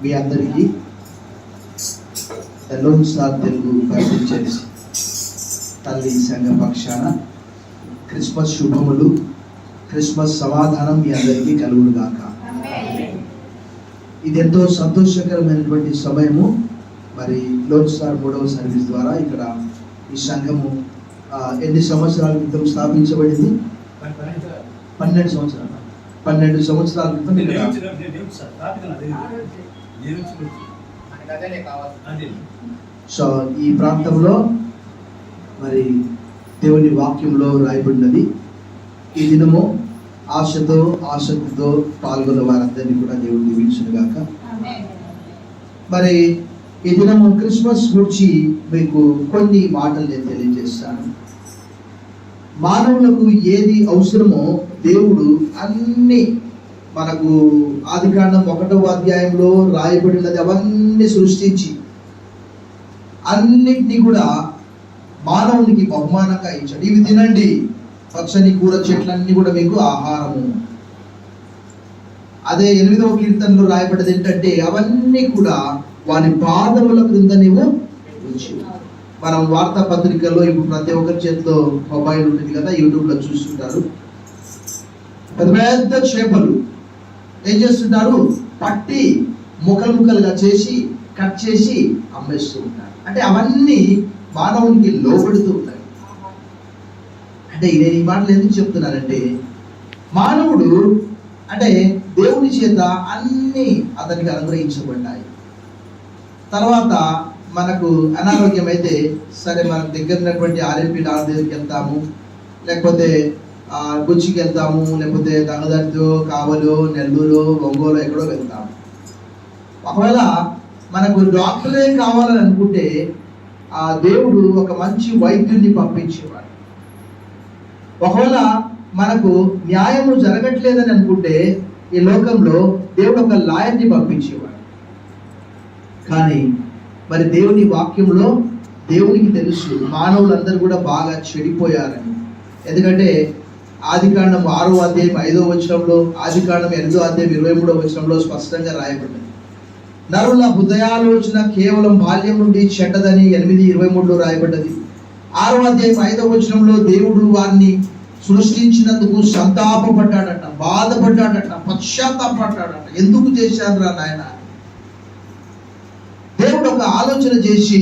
మీ అందరికీ loan star Telugu పరిచయం తల్లి సంఘ పక్షాన క్రిస్మస్ శుభములు, క్రిస్మస్ సమాధానం మీ అందరికీ కలుగును గాక. ఇది ఎంతో సంతోషకరమైనటువంటి సమయము. మరి లోన్ స్టార్ 3వ సర్వీస్ ద్వారా ఇక్కడ ఈ సంఘము ఎన్ని సంవత్సరాల క్రితం స్థాపించబడింది? 12 సంవత్సరాలు. 12 సంవత్సరాల క్రితం సో ఈ ప్రాంతంలో మరి దేవుని వాక్యంలో రాయబడినది. ఈ దినము ఆశతో ఆసక్తితో పాల్గొన్న వారందరినీ కూడా దేవుడు దీవించును గాక. మరి ఈ దినము క్రిస్మస్ గురించి మీకు కొన్ని మాటలు నేను తెలియజేస్తాను. మానవులకు ఏది అవసరమో దేవుడు అన్ని మనకు ఆదికాండం 1వ అధ్యాయంలో రాయబడినది అవన్నీ సృష్టించి అన్నిటినీ కూడా మానవునికి బహుమానంగా ఇచ్చాడు. ఇవి తినండి, పచ్చని కూర చెట్లన్నీ కూడా మీకు ఆహారము. అదే 8వ కీర్తనలో రాయబడ్డది ఏంటంటే అవన్నీ కూడా వాని పాదముల క్రింద నీవు ఉంచు. మనం వార్తాపత్రికల్లో ఇప్పుడు ప్రతి ఒక్కరి చేతిలో మొబైల్ ఉంటుంది కదా, యూట్యూబ్లో చూస్తుంటారు. పెద్ద పెద్ద చేపలు ఏం చేస్తుంటారు? పట్టి ముక్కలుగా చేసి కట్ చేసి అమ్మేస్తూ ఉంటారు. అంటే అవన్నీ మానవునికి లోబడుతూ ఉంటాయి. అంటే నేను ఈ మాటలు ఎందుకు చెప్తున్నానంటే, మానవుడు అంటే దేవుని చేత అన్నీ అతనికి అనుగ్రహించబడ్డాయి. తర్వాత మనకు అనారోగ్యం అయితే సరే, మనం దగ్గర ఉన్నటువంటి ఆర్ఎంపీ డాక్టర్ దగ్గరికి వెళ్తాము, లేకపోతే గుచ్చికి వెళ్తాము, లేకపోతే దంగదర్తో కావలో నెల్లూరు ఒంగోలు ఎక్కడో వెళ్తాము. ఒకవేళ మనకు డాక్టరే కావాలని అనుకుంటే ఆ దేవుడు ఒక మంచి వైద్యుడిని పంపించేవాడు. ఒకవేళ మనకు న్యాయము జరగట్లేదని అనుకుంటే ఈ లోకంలో దేవుడు ఒక లాయర్ని పంపించేవాడు. కానీ మరి దేవుని వాక్యంలో దేవునికి తెలుసు మానవులందరూ కూడా బాగా చెడిపోయారని. ఎందుకంటే ఆదికాండం 6వ అధ్యాయం 5వ వచనంలో, ఆదికాండం 8వ అధ్యాయం 23వ వచనంలో స్పష్టంగా రాయబడింది, నరుల హృదయాలోచన కేవలం బాల్యం నుండి చెడ్డదని 8:23లో రాయబడ్డది. 6వ అధ్యాయం 5వ వచనంలో దేవుడు వారిని సృష్టించినందుకు సంతాపపడ్డాడట, బాధపడ్డాడట, పశ్చాత్తాపడ్డాడట. ఎందుకు చేశారు రా నాయన? దేవుడు ఒక ఆలోచన చేసి,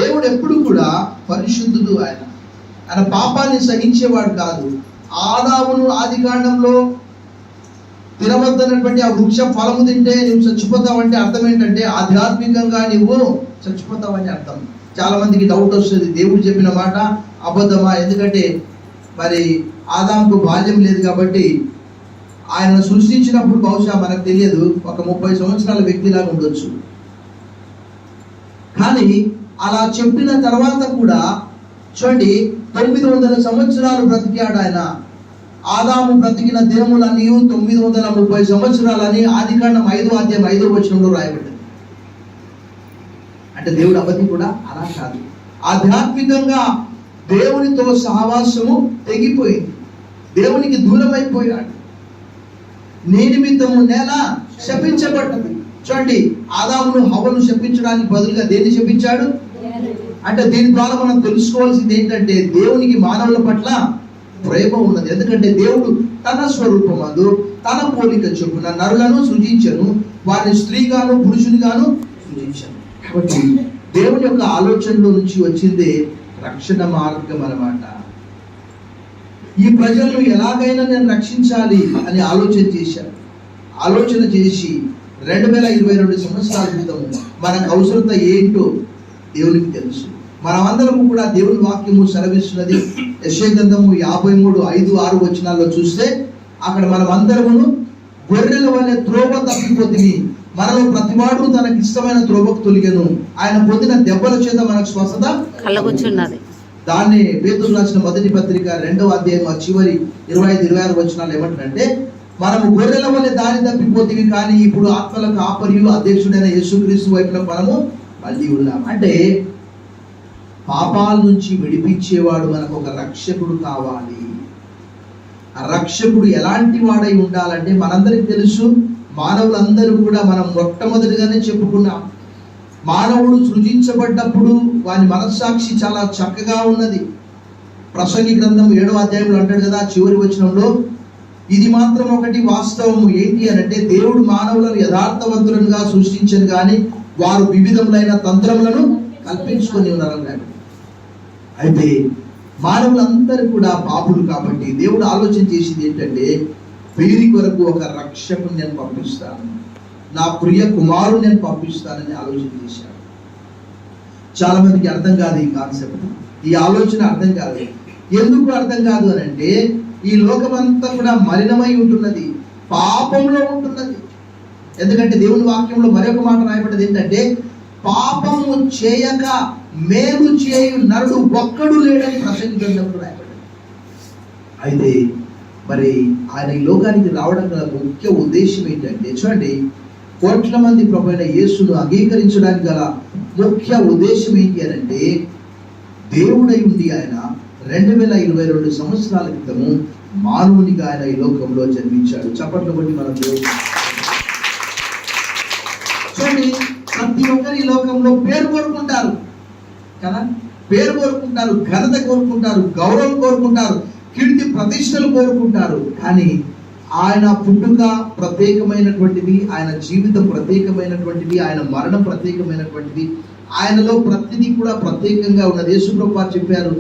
దేవుడు ఎప్పుడు కూడా పరిశుద్ధుడు. ఆయన పాపాన్ని సహించేవాడు కాదు. ఆదామును ఆదికాండంలో తినవద్దన్నటువంటి ఆ వృక్ష ఫలము తింటే నువ్వు చచ్చిపోతావంటే అర్థం ఏంటంటే ఆధ్యాత్మికంగా నువ్వు చచ్చిపోతావని అర్థం. చాలా మందికి డౌట్ వస్తుంది, దేవుడు చెప్పిన మాట అబద్ధమా? ఎందుకంటే మరి ఆదాముకు బాల్యం లేదు కాబట్టి ఆయన సృష్టించినప్పుడు బహుశా మనకు తెలియదు, ఒక 30 సంవత్సరాల వ్యక్తిలాగా ఉండొచ్చు. కానీ అలా చెప్పిన తర్వాత కూడా చూడండి, 900 సంవత్సరాలు బ్రతికాడు ఆయన. ఆదాము బ్రతికిన దినములన్నీ 930 సంవత్సరాలని ఆదికాండం 5వ అధ్యాయం 5వ వచనంలో రాయబడ్డది. అంటే దేవుడు అబద్ధి కూడా అలా కాదు. ఆధ్యాత్మికంగా దేవునితో సహవాసము తెగిపోయింది, దేవునికి దూరం అయిపోయాడు. నీ నిమిత్తము నేల శపించబడ్డది. చూడండి, ఆదామును హవ్వను శపించడానికి బదులుగా దేన్ని శపించాడు? అంటే దీని ద్వారా మనం తెలుసుకోవాల్సింది ఏంటంటే దేవునికి మానవుల పట్ల ప్రేమ ఉన్నది. ఎందుకంటే దేవుడు తన స్వరూపమందు తన పోలిక చొప్పున నరులను సృజించను, వారిని స్త్రీగాను పురుషునిగాను సృజించను. కాబట్టి దేవుని యొక్క ఆలోచనలో నుంచి వచ్చిందే రక్షణ మార్గం అన్నమాట. ఈ ప్రజలను ఎలాగైనా నేను రక్షించాలి అని ఆలోచన చేసి 2022 సంవత్సరాల క్రితం మనకు అవసరత ఏంటో దేవునికి తెలుసు. మనమందరము కూడా దేవుని వాక్యము సెలవిస్తున్నది. యెషయా గ్రంథము 53:5-6 వచనాల్లో చూస్తే అక్కడ మనం అందరమును గొర్రెల వలె త్రోవ తప్పిపోతిమి, మనలో ప్రతివాడు తనకి ఇష్టమైన త్రోవకు తొలిగెను, ఆయన పొందిన దెబ్బల చేత మనకు స్వస్థత కలుగుచున్నది. దాన్ని పేతురు రాసిన మొదటి పత్రిక 2వ అధ్యాయం చివరి 25-26 వచనాలు ఏమంటారంటే, మనము గొర్రెల వలె దారి తప్పిపోతివి, కానీ ఇప్పుడు ఆత్మల కాపరియు అధ్యక్షుడైన యేసుక్రీస్తు వైపున మనము మళ్ళీ ఉన్నాం. అంటే పాపాల నుంచి విడిపించేవాడు మనకు ఒక రక్షకుడు కావాలి. ఆ రక్షకుడు ఎలాంటి వాడై ఉండాలంటే, మనందరికి తెలుసు మానవులందరూ కూడా మనం మొట్టమొదటిగానే చెప్పుకున్నాం, మానవుడు సృజించబడ్డప్పుడు వాని మనస్సాక్షి చాలా చక్కగా ఉన్నది. ప్రసంగి గ్రంథం 7వ అధ్యాయంలో అంటాడు కదా, చివరి వచనంలో, ఇది మాత్రం ఒకటి వాస్తవము, ఏంటి అనంటే దేవుడు మానవులను యథార్థవంతులుగా సృష్టించను కానీ వారు వివిధములైన తంత్రములను కల్పించుకొని ఉన్నారన్నాడు. అయితే మానవులందరూ కూడా పాపులు కాబట్టి దేవుడు ఆలోచన చేసింది ఏంటంటే, వీరి కొరకు ఒక రక్షకుని నేను పంపిస్తాను, నా ప్రియ కుమారుని నేను పంపిస్తానని ఆలోచన చేశాడు. చాలా మందికి అర్థం కాదు ఈ కాన్సెప్ట్, ఈ ఆలోచన అర్థం కాదు. ఎందుకు అర్థం కాదు అని అంటే, ఈ లోకమంతా కూడా మలినమై ఉంటున్నది, పాపంలో ఉంటున్నది. ఎందుకంటే దేవుని వాక్యంలో మరొక మాట రాయబడ్డది ఏంటంటే, పాపము చేయక మేలు చేయు నరుడు ఒక్కడు లేడని ప్రసంగి గ్రంథంలో రాయబడ్డది. అయితే మరి ఆయన ఈ లోకానికి రావడం గల ముఖ్య ఉద్దేశం ఏంటంటే, చూడండి, కోట్ల మంది ప్రభువైన యేసును అంగీకరించడానికి గల ముఖ్య ఉద్దేశం ఏంటి అనంటే, దేవుడై ఉండి ఆయన 2022 సంవత్సరాల క్రితము మానవునిగా ఆయన ఈ లోకంలో జన్మించాడు. చప్పట్లు కొట్టి మనం దేవుడు చూడండి, ప్రతి ఒక్కరు ఈ లోకంలో పేరు కోరుకుంటారు కదా, పేరు కోరుకుంటారు, ఘనత కోరుకుంటారు, గౌరవం కోరుకుంటారు, కీర్తి ప్రతిష్టలు కోరుకుంటారు. కానీ ఆయన పుట్టుక ప్రత్యేకమైనటువంటిది, ఆయన జీవితం ప్రత్యేకమైనటువంటిది, ఆయన మరణం ప్రత్యేకమైనటువంటిది, ఆయనలో ప్రతిదీ కూడా ప్రత్యేకంగా ఉన్నది. యేసు ప్రభువు చెప్పారు,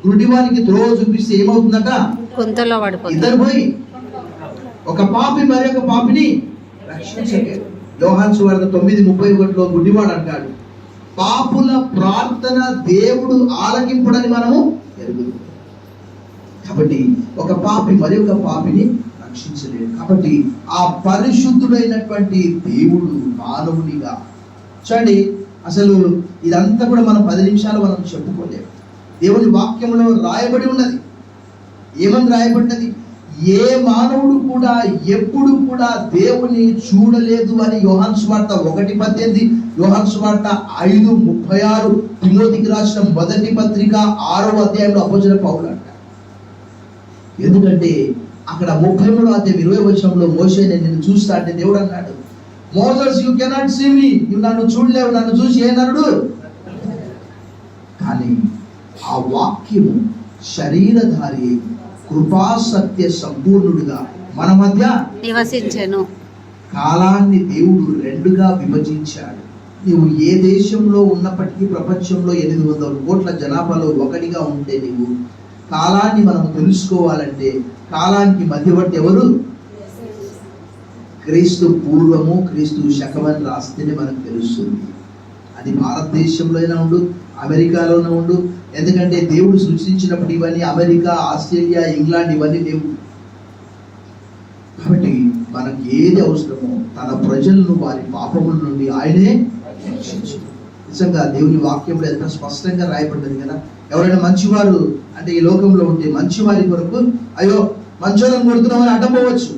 గుడ్డివానికి త్రోవ చూపిస్తే ఏమవుతుందట, కొంతలో పడిపోతుంది. ఇద్దరు పోయి ఒక పాపి మరి ఒక పాపిని రక్షించలేరు. యోహాను సువార్త 9:31లో గుడ్డివాడు అంటాడు, పాపుల ప్రార్థన దేవుడు ఆలకింపుడని మనము ఎరుగుతాం. కాబట్టి ఒక పాపి మరి ఒక పాపిని రక్షించలేడు. కాబట్టి ఆ పరిశుద్ధుడైనటువంటి దేవుడు మానవునిగా, చూడండి, అసలు ఇదంతా కూడా మనం 10 నిమిషాలు మనం చెప్పుకోలేము. దేవుని వాక్యంలో రాయబడి ఉన్నది. ఏమని రాయబడ్డది? ఏ మానవుడు కూడా ఎప్పుడు కూడా దేవుని చూడలేదు అని యోహాను సువార్త 1:18, యోహాను సువార్త 5:36, తిమోతికి రాసిన మొదటి పత్రిక 6వ అధ్యాయంలో అపోస్తలుడైన పౌలు అంటారు. ఎందుకంటే అక్కడ 33వ అధ్యాయం 20వ వచనంలో మోషే నేను నిన్ను చూస్తా అంటే దేవుడు అన్నాడు, Moses you cannot see me, నువ్వు నన్ను చూడలేవు, నన్ను చూసి ఏ నరుడు. కానీ ఆ వాక్యము శరీరధారి కృపా సత్య సంపూర్ణుడిగా మన మధ్య నివసించెను. కాలాన్ని దేవుడు 2గా విభజించాడు. నీవు ఏ దేశంలో ఉన్నప్పటికీ ప్రపంచంలో 800 కోట్ల జనాభాలో ఒకటిగా ఉంటే నీవు కాలాన్ని మనం తెలుసుకోవాలంటే కాలానికి మధ్యవర్తి ఎవరు? క్రీస్తు పూర్వము క్రీస్తు శకమని రాస్తేనే మనకు తెలుస్తుంది. అది భారతదేశంలో అయినా ఉండు, అమెరికాలోనే ఉండు. ఎందుకంటే దేవుడు సృష్టించినప్పుడు ఇవన్నీ అమెరికా, ఆస్ట్రేలియా, ఇంగ్లాండ్ ఇవన్నీ లేవు. కాబట్టి మనకు ఏది అవసరమో తన ప్రజలను వారి పాపముల నుండి ఆయనే రక్షించు. నిజంగా దేవుని వాక్యంలో ఎంత స్పష్టంగా రాయబడ్డది కదా. ఎవరైనా మంచివారు అంటే ఈ లోకంలో ఉంటే మంచివారి కొరకు అయ్యో మంచోళ్ళని కొడుతున్నామని అడ్డపోవచ్చు,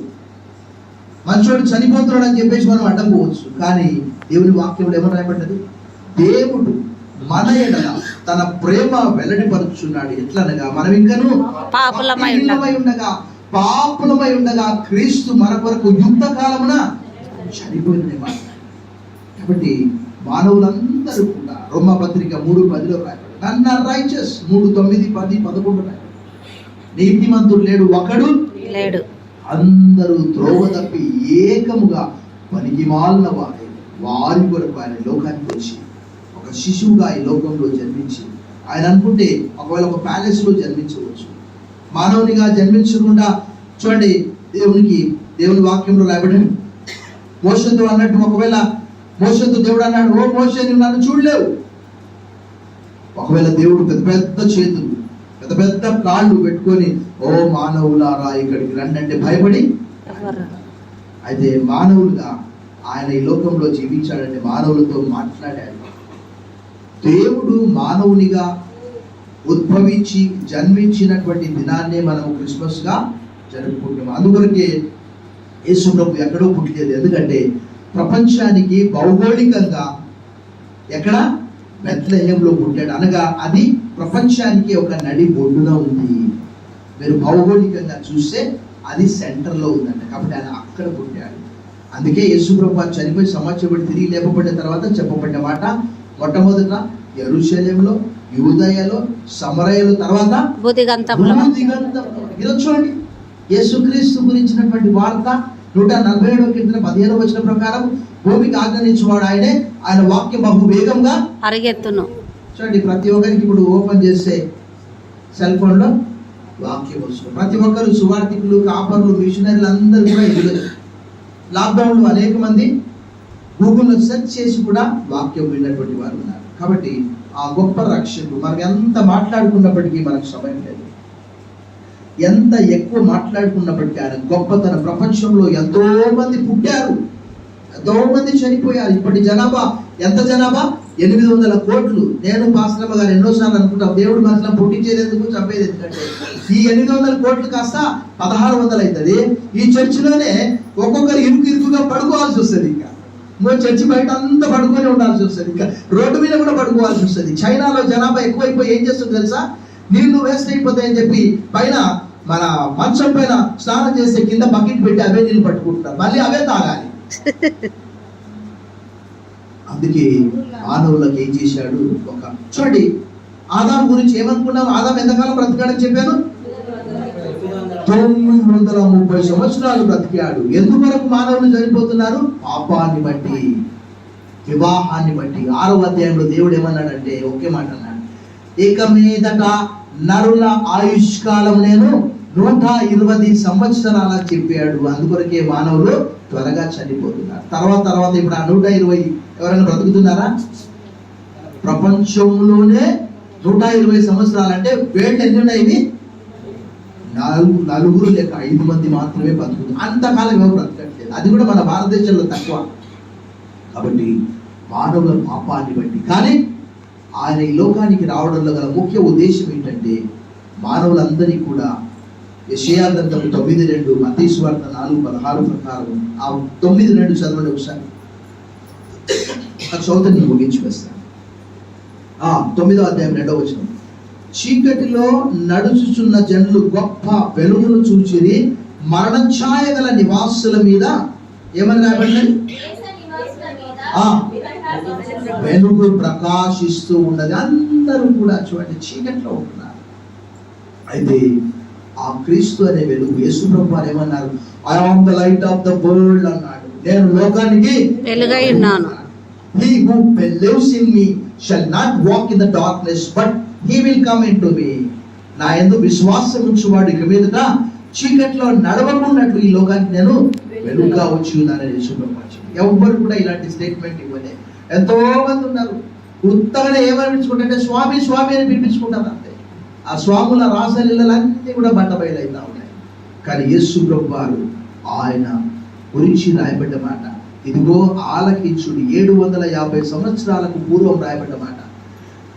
మంచోడు చనిపోతున్నాడు అని చెప్పేసి మనం అడ్డపోవచ్చు. కానీ దేవుని వాక్యంలో ఏమని రాయబడ్డది? దేవుడు మన ఎడల తన ప్రేమ వెల్లడిపరుచున్నాడు. ఎట్లనగా మనం ఇంకను పాపులమై ఉండగా క్రీస్తు మన కొరకు యుద్ధ కాలమున చనిపోయిన. కాబట్టి మానవులందరూ కూడా రోమపత్రిక 3:10లో రాయబడి నన్ను రైచస్ 3:9, 10, 11 రాయబడి నీతిమంతుడు లేడు, ఒకడు లేడు, అందరూ త్రోవ తప్పి ఏకముగా పనికిమాలిన వారి కొరకు ఆయన లోకానికి వచ్చి ఒక శిశువుగా ఈ లోకంలో జన్మించి, ఆయన అనుకుంటే ఒకవేళ ఒక ప్యాలెస్ లో జన్మించవచ్చు, మానవునిగా జన్మించకుండా చూడండి దేవుని వాక్యంలో రాయబడి మోషేతో అన్నట్టు, ఒకవేళ మోషేతో దేవుడు అన్నాడు, ఓ మోషే నువ్వు నన్ను చూడలేవు. ఒకవేళ దేవుడు పెద్ద పెద్ద చేతులు పెద్ద పెద్ద కాళ్ళు పెట్టుకొని ఓ మానవులారా ఇక్కడికి రండి అంటే భయపడి, అయితే మానవులుగా ఆయన ఈ లోకంలో జీవించాడంటే మానవులతో మాట్లాడాడు. దేవుడు మానవునిగా ఉద్భవించి జన్మించినటువంటి దినాన్నే మనం క్రిస్మస్ గా జరుపుకుంటాం. అందుకొరకే యేసు ప్రభు ఎక్కడో పుట్టలేదు. ఎందుకంటే ప్రపంచానికి భౌగోళికంగా ఎక్కడ బెత్లెహేంలో పుట్టాడు, అనగా అది ప్రపంచానికి ఒక నడి బొడ్డున ఉంది. మీరు భౌగోళికంగా చూస్తే అది సెంటర్లో ఉందంట. కాబట్టి ఆయన అక్కడ పుట్టాడు. అందుకే యేసుప్రభు చనిపోయి సంవత్సరం తిరిగి లేపబడిన తర్వాత చెప్పబడిన మాట, మొట్టమొదట యెరూషలేములో, యూదయలో, సమరయలో, తర్వాత భూదిగంతంలో. ఇలా చూడండి, యేసుక్రీస్తు గురించినటువంటి వార్త 147వ కీర్తన 15వ వచనం ప్రకారం భూమికి ఆజ్ఞానించేవాడు ఆయనే, ఆయన వాక్యం బహు వేగంగా అరిగెత్తును. చూడండి, ప్రతి ఒక్కరికి ఇప్పుడు ఓపెన్ చేస్తే సెల్ ఫోన్ లో వాక్యం వస్తుంది. ప్రతి ఒక్కరు సువార్థికులు, కాపర్లు, మిషనరీలు అందరూ కూడా ఎదురు. లాక్డౌన్ లో అనేక మంది గూగుల్లో సెర్చ్ చేసి కూడా వాక్యం విన్నటువంటి వారు ఉన్నారు. కాబట్టి ఆ గొప్ప రక్షకుడు మనకు ఎంత మాట్లాడుకున్నప్పటికీ మనకు సమయం లేదు. ఎంత ఎక్కువ మాట్లాడుకున్నప్పటికీ ఆయన గొప్పతన ప్రపంచంలో ఎంతో మంది పుట్టారు, ఎంతో మంది చనిపోయారు. ఇప్పటి జనాభా ఎంత జనాభా? 800 కోట్లు. నేను పాస్టర్మ గారు ఎన్నోసార్లు అనుకుంటాం, దేవుడు మనసులో పుట్టించేది ఎందుకు, చంపేది ఎందుకంటే ఈ 800 కోట్లు కాస్త 1600 అవుతుంది. ఈ చర్చిలోనే ఒక్కొక్కరు ఇరుకుగా పడుకోవాల్సి వస్తుంది. ఇంకా చర్చి బయట అంతా పడుకొని ఉండాల్సి వస్తుంది. ఇంకా రోడ్డు మీద కూడా పడుకోవాల్సి వస్తుంది. చైనాలో జనాభా ఎక్కువైపోయి ఏం చేస్తుంది తెలుసా? నీళ్లు వేస్ట్ అయిపోతాయని చెప్పి పైన మన మంచం పైన స్నానం చేస్తే కింద బకెట్ పెట్టి అవే నీళ్ళు పట్టుకుంటున్నారు, మళ్ళీ అవే తాగాలి. అందుకే మానవులకు ఏం చేశాడు? చూడండి, ఆదాం గురించి ఏమనుకున్నాం? ఆదాం ఎంతకాలం బ్రతికాడని చెప్పాను? 930 సంవత్సరాలు బ్రతికాడు. ఎందువరకు మానవులు చనిపోతున్నారు? పాపాన్ని బట్టి, వివాహాన్ని బట్టి. 6వ అధ్యాయంలో దేవుడు ఏమన్నాడంటే ఒకే మాట అన్నాడు, ఇక మీదట నరుల ఆయుష్కాలం నేను 120 సంవత్సరాల చెప్పాడు. అందుకొరకే మానవులు త్వరగా చనిపోతున్నారు. తర్వాత ఇప్పుడు ఆ 120 ఎవరైనా బ్రతుకుతున్నారా? ప్రపంచంలోనే 120 సంవత్సరాలు అంటే వేళ్ళు ఎన్ని ఉన్నాయి? 4 లేక 5 మంది మాత్రమే బతుకుతుంది. అంతకాలం ఎవరు బ్రతకట్లేదు. అది కూడా మన భారతదేశంలో తక్కువ. కాబట్టి మానవుల పాపాన్ని బట్టి. కానీ ఆయన ఈ లోకానికి రావడంలో గల ముఖ్య ఉద్దేశం ఏంటంటే మానవులందరినీ కూడా యెషయా గ్రంథం 9:2, మత్తయి సువార్త 4:16 ప్రకారం ఆ 9:2 చదవండి ఒకసారి. ఆ చదువుతాను, నేను ముగించి వేస్తాను. 9వ అధ్యాయం 2వ వచనం. చీకటిలో నడుచుచున్న జనులు గొప్ప వెలుగును చూచిరి, మరణ ఛాయ గల నివాసుల మీద ఏమని రాయబడింది? వెలుగు ప్రకాశిస్తూ ఉన్నది. అందరూ కూడా చూడండి చీకట్లో ఉంటున్నారు. అయితే ఆ క్రీస్తు అనే వెలుగు, యేసుప్రభు వారు ఏమన్నారు? I am the light of the world అన్నాడు. నేను లోకానికి వెలుగై ఉన్నాను. He who believes in me shall not walk in the darkness, but he will come into me. నా యందు విశ్వాసం ఉంచువాడు ఇక మీదట చీకట్లో నడవకున్నట్లు ఈ లోకానికి నేను వెలుగుగా వచ్చి ఉన్నానని యేసుప్రభు వారు. ఎవ్వరు కూడా ఇలాంటి స్టేట్మెంట్ ఇవ్వలే. ఎంతో మంది ఉన్నారు ఉత్తగానే ఏమని పిలుచుకుంటే స్వామి స్వామి అని పిలిపించుకుంటారు అంతే. ఆ స్వాముల రాసలీలన్నీ కూడా బట్టబయలైతా ఉన్నాయి. కానీ యేసుప్రభు వారు ఆయన గురించి రాయబడ్డ మాట, ఇదిగో ఆలకించుడు, 750 సంవత్సరాలకు పూర్వం రాయబడ్డ మాట.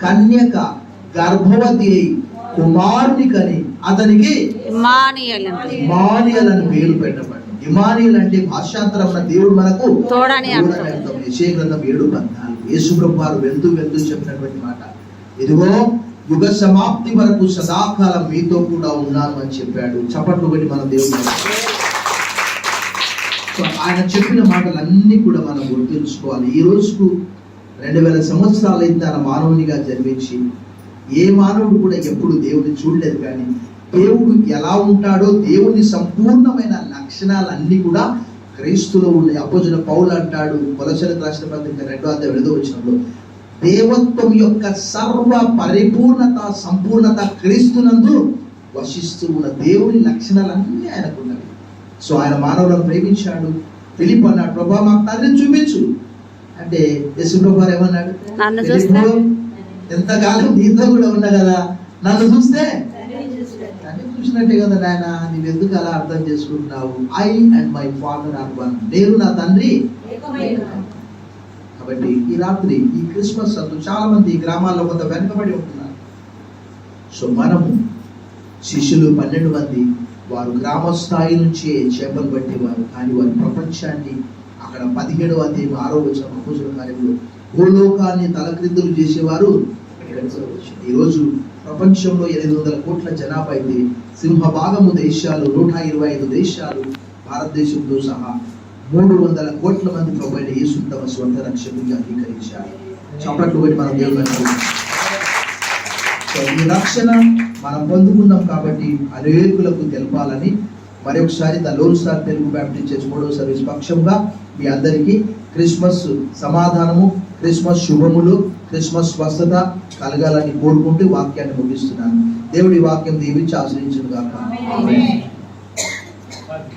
కన్యక గర్భవతి అయి కుమారుని కని అతనికి ఇమ్మానుయేల్ అని పేరు పెట్టబడ్డాడు. ఇమ్మానుయేల్ అంటే భాషాంతరం దేవుడు మనకు తోడని అర్థం. యెషయా గ్రంథం 7:14. యేసుప్రభు వారు వెళ్తూ చెప్పినటువంటి మాట, ఇదిగో యుగ సమాప్తి వరకు సదాకాలం మీతో కూడా ఉన్నాను అని చెప్పాడు. చప్పట్లు పెట్టి మన దేవుడు. ఆయన చెప్పిన మాటలన్నీ కూడా మనం గుర్తుంచుకోవాలి. ఈ రోజుకు 2000 సంవత్సరాలు అయితే ఆయన మానవునిగా జన్మించి, ఏ మానవుడు కూడా ఎప్పుడు దేవుడిని చూడలేదు. కానీ దేవుడు ఎలా ఉంటాడో, దేవుని సంపూర్ణమైన లక్షణాలన్నీ కూడా క్రీస్తులో ఉన్నాయి. అపోస్తలుడైన పౌలు అంటాడు కొలస్సీయులకు రాసిన పత్రిక 2వ అధ్యాయం 8వ వచనంలో, దేవత్వం యొక్క సర్వ పరిపూర్ణత సంపూర్ణత క్రీస్తునందు వశిస్తూ ఉన్న దేవుని లక్షణాలన్నీ ఆయనకున్నవి. సో ఆయన మానవులను ప్రేమించాడు. ఫిలిప్ అన్నాడు, ప్రభా మాకు తండ్రిని చూపించు అంటే యేసుప్రభు వారు ఏమన్నాడు? ఎంతకాలం నీతో కూడా ఉన్నా కదా, నన్ను చూస్తే తండ్రి చూసినట్టే కదా నాయన, నీవు ఎందుకు అలా అర్థం చేసుకుంటున్నావు? I and my father are one. నేను నా తండ్రి. కాబట్టి ఈ రాత్రి ఈ క్రిస్మస్ అంటూ చాలా మంది ఈ గ్రామాల్లో కొంత వెనుకబడి ఉంటున్నారు. సో మనము శిష్యులు 12 మంది, వారు గ్రామ స్థాయి నుంచే చేపలు పట్టేవారు. కానీ వారి ప్రపంచాన్ని అక్కడ 17వ అధ్యాయం 6వ వచనం అపోస్తలుల కార్యములు భూలోకాన్ని తలక్రిందులు చేసేవారు. ఈరోజు ప్రపంచంలో 800 కోట్ల జనాభా అయితే సింహభాగము దేశాలు, 125 దేశాలు భారతదేశంతో సహా 300 కోట్ల మంది ప్రభు అయిన యేసుని తమ స్వంత రక్షకుడిగా అంగీకరించారు. చప్పట్లు పెట్టి మనం దేవుని ఈ రక్షణ మనం పొందుకున్నాం కాబట్టి అనేకులకు తెలపాలని మరొకసారి the loan star Telugu Baptist church 3వ సర్వీస్ పక్షంగా మీ అందరికీ క్రిస్మస్ సమాధానము, క్రిస్మస్ శుభములు, క్రిస్మస్ స్వస్థత కలగాలని కోరుకుంటూ వాక్యాన్ని ముగిస్తున్నాను. దేవుడి వాక్యం దీవించి ఆశ్రయించును గాక. ఆమేన్.